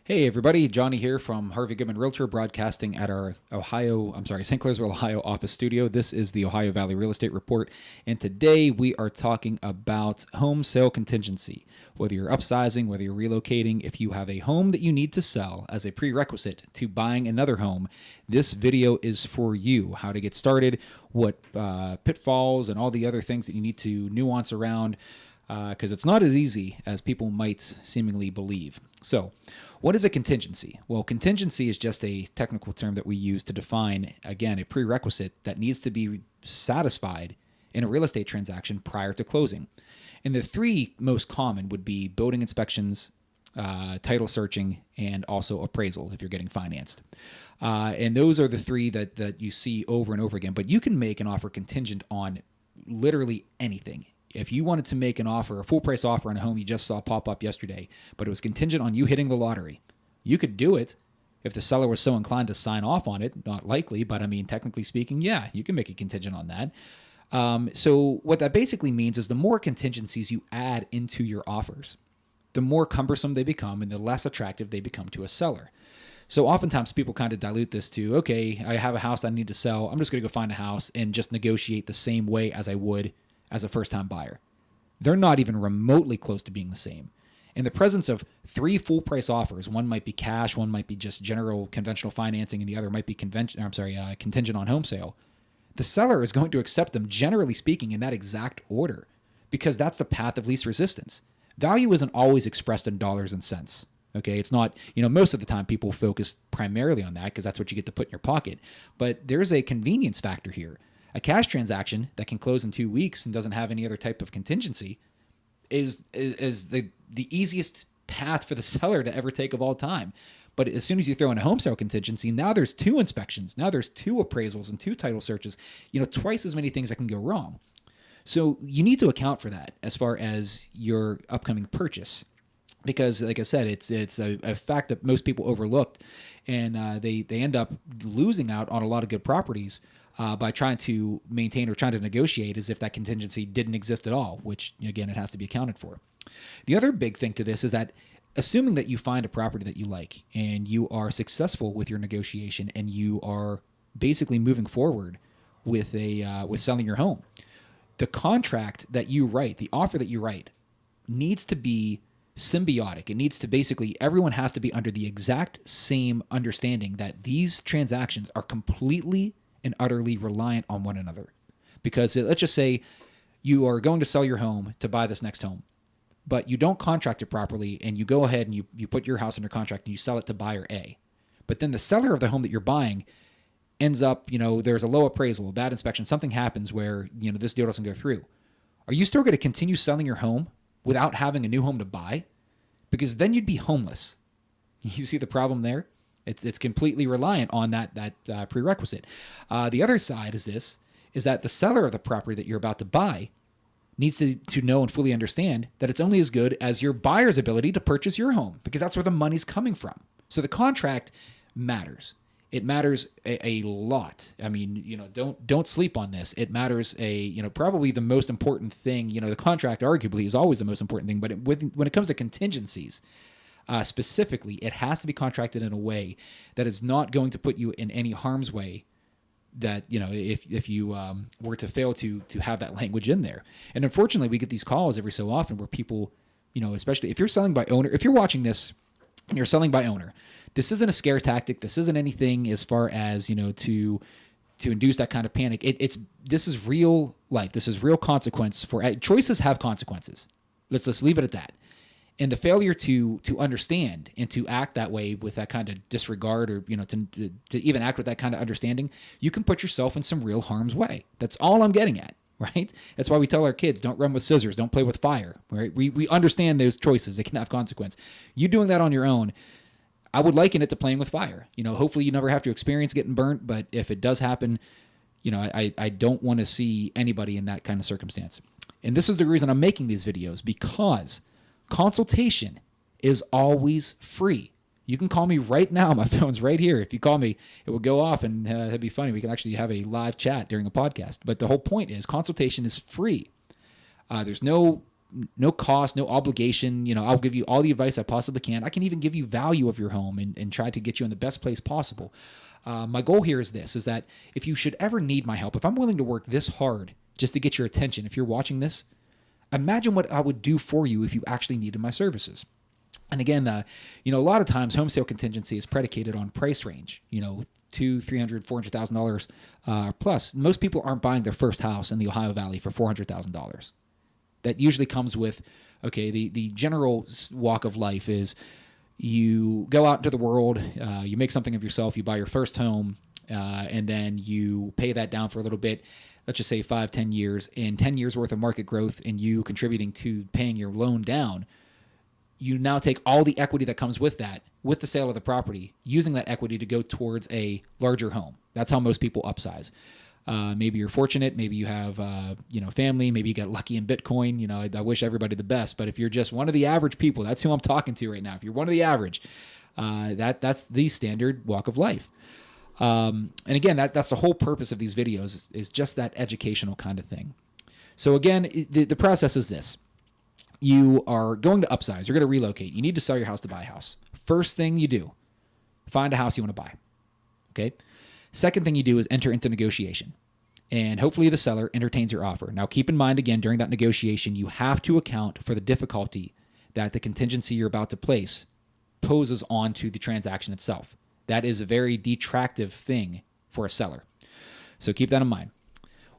Hey everybody, Johnny here from Harvey, Goodman, Realtor, broadcasting at our St. Clairsville, Ohio office studio. This is the Ohio Valley Real Estate Report, and today we are talking about home sale contingency. Whether you're upsizing, whether you're relocating, if you have a home that you need to sell as a prerequisite to buying another home, this video is for you. How to get started, what pitfalls and all the other things that you need to nuance around, because it's not as easy as people might seemingly believe. So, what is a contingency? Well, contingency is just a technical term that we use to define, again, a prerequisite that needs to be satisfied in a real estate transaction prior to closing. And the three most common would be building inspections, title searching, and also appraisal if you're getting financed. And those are the three that you see over and over again. But you can make an offer contingent on literally anything. If you wanted to make an offer, a full price offer on a home you just saw pop up yesterday, but it was contingent on you hitting the lottery, you could do it if the seller was so inclined to sign off on it. Not likely, but I mean, technically speaking, yeah, you can make a contingent on that. So what that basically means is the more contingencies you add into your offers, the more cumbersome they become and the less attractive they become to a seller. So oftentimes people kind of dilute this to, okay, I have a house I need to sell. I'm just going to go find a house and just negotiate the same way as I would as a first-time buyer. They're not even remotely close to being the same. In the presence of three full-price offers, one might be cash, one might be just general conventional financing, and the other might be contingent on home sale, the seller is going to accept them, generally speaking, in that exact order, because that's the path of least resistance. Value isn't always expressed in dollars and cents. Okay, it's not, most of the time people focus primarily on that because that's what you get to put in your pocket. But there's a convenience factor here. A cash transaction that can close in 2 weeks and doesn't have any other type of contingency is the easiest path for the seller to ever take of all time. But as soon as you throw in a home sale contingency, now there's 2 inspections, now there's 2 appraisals and 2 title searches, twice as many things that can go wrong. So you need to account for that as far as your upcoming purchase. Because, like I said, it's a fact that most people overlooked, and they end up losing out on a lot of good properties by trying to maintain or trying to negotiate as if that contingency didn't exist at all, which, again, it has to be accounted for. The other big thing to this is that assuming that you find a property that you like and you are successful with your negotiation and you are basically moving forward with with selling your home, the contract that you write, the offer that you write, needs to be symbiotic. It needs to basically, everyone has to be under the exact same understanding that these transactions are completely and utterly reliant on one another. Because let's just say you are going to sell your home to buy this next home, but you don't contract it properly and you go ahead and you put your house under contract and you sell it to buyer A. But then the seller of the home that you're buying ends up, there's a low appraisal, a bad inspection, something happens where, this deal doesn't go through. Are you still going to continue selling your home without having a new home to buy? Because then you'd be homeless. You see the problem there? It's completely reliant on that prerequisite. The other side is that the seller of the property that you're about to buy needs to know and fully understand that it's only as good as your buyer's ability to purchase your home, because that's where the money's coming from. So the contract matters. It matters a lot. I mean, don't sleep on this. It matters probably the most important thing. The contract arguably is always the most important thing, but when it comes to contingencies, specifically, it has to be contracted in a way that is not going to put you in any harm's way. That if you were to fail to have that language in there. And unfortunately, we get these calls every so often where people, especially if you're selling by owner, if you're watching this and you're selling by owner, this isn't a scare tactic. This isn't anything as far as to induce that kind of panic. This is real life. This is real consequence for choices have consequences. Let's leave it at that. And the failure to understand and to act that way with that kind of disregard, or to even act with that kind of understanding, you can put yourself in some real harm's way. That's all I'm getting at, right? That's why we tell our kids, don't run with scissors, don't play with fire. Right? We understand those choices; they can have consequence. You doing that on your own, I would liken it to playing with fire. Hopefully you never have to experience getting burnt, but if it does happen, I don't want to see anybody in that kind of circumstance. And this is the reason I'm making these videos, because consultation is always free. You can call me right now. My phone's right here. If you call me, it will go off, and it'd be funny. We can actually have a live chat during a podcast. But the whole point is consultation is free. There's no no cost, no obligation. I'll give you all the advice I possibly can. I can even give you value of your home and try to get you in the best place possible. My goal here is this, is that if you should ever need my help, if I'm willing to work this hard just to get your attention, if you're watching this, imagine what I would do for you if you actually needed my services. And again, a lot of times home sale contingency is predicated on price range, $200,000, $300,000, $400,000 plus. Most people aren't buying their first house in the Ohio Valley for $400,000. That usually comes with, okay, the general walk of life is you go out into the world, you make something of yourself, you buy your first home, and then you pay that down for a little bit. Let's just say 5-10 years, and 10 years worth of market growth and you contributing to paying your loan down, you now take all the equity that comes with that, with the sale of the property, using that equity to go towards a larger home. That's how most people upsize. Maybe you're fortunate. Maybe you have, family. Maybe you got lucky in Bitcoin. I wish everybody the best. But if you're just one of the average people, that's who I'm talking to right now. If you're one of the average, that's the standard walk of life. And again, that's the whole purpose of these videos is just that educational kind of thing. So again, the process is this. You are going to upsize. You're going to relocate. You need to sell your house to buy a house. First thing you do, find a house you want to buy. Okay. Second thing you do is enter into negotiation. And hopefully the seller entertains your offer. Now, keep in mind, again, during that negotiation, you have to account for the difficulty that the contingency you're about to place poses onto the transaction itself. That is a very detractive thing for a seller. So keep that in mind.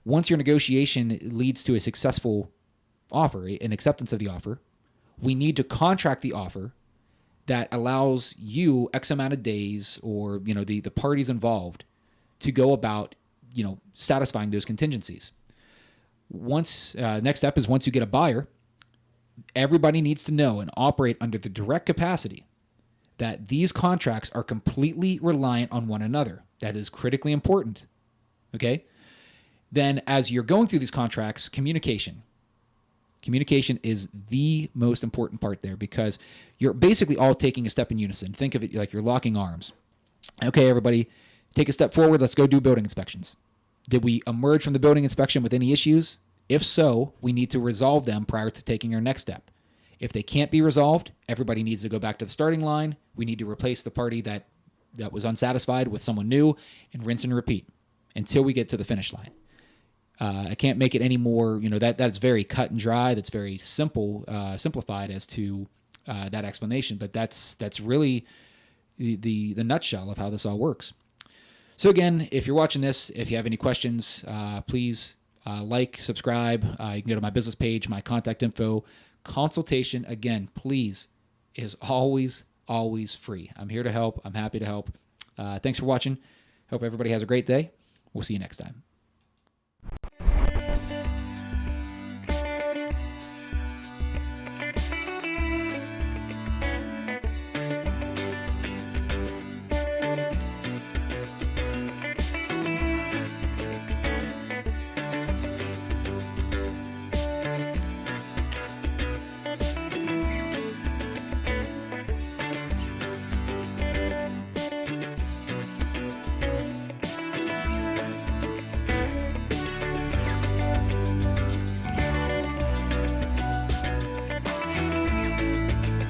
Once your negotiation leads to a successful offer, an acceptance of the offer, we need to contract the offer that allows you X amount of days or, the parties involved to go about, satisfying those contingencies. Next step is once you get a buyer, everybody needs to know and operate under the direct capacity that these contracts are completely reliant on one another. That is critically important. Okay? Then as you're going through these contracts, communication is the most important part there because you're basically all taking a step in unison. Think of it like you're locking arms. Okay, everybody, take a step forward. Let's go do building inspections. Did we emerge from the building inspection with any issues? If so, we need to resolve them prior to taking our next step. If they can't be resolved, everybody needs to go back to the starting line. We need to replace the party that was unsatisfied with someone new and rinse and repeat until we get to the finish line. I can't make it any more, that's very cut and dry. That's very simplified as to that explanation. But that's really the nutshell of how this all works. So again, if you're watching this, if you have any questions, please subscribe. You can go to my business page, my contact info. Consultation, again, please, is always free. I'm here to help. I'm happy to help. Thanks for watching. Hope everybody has a great day. We'll see you next time.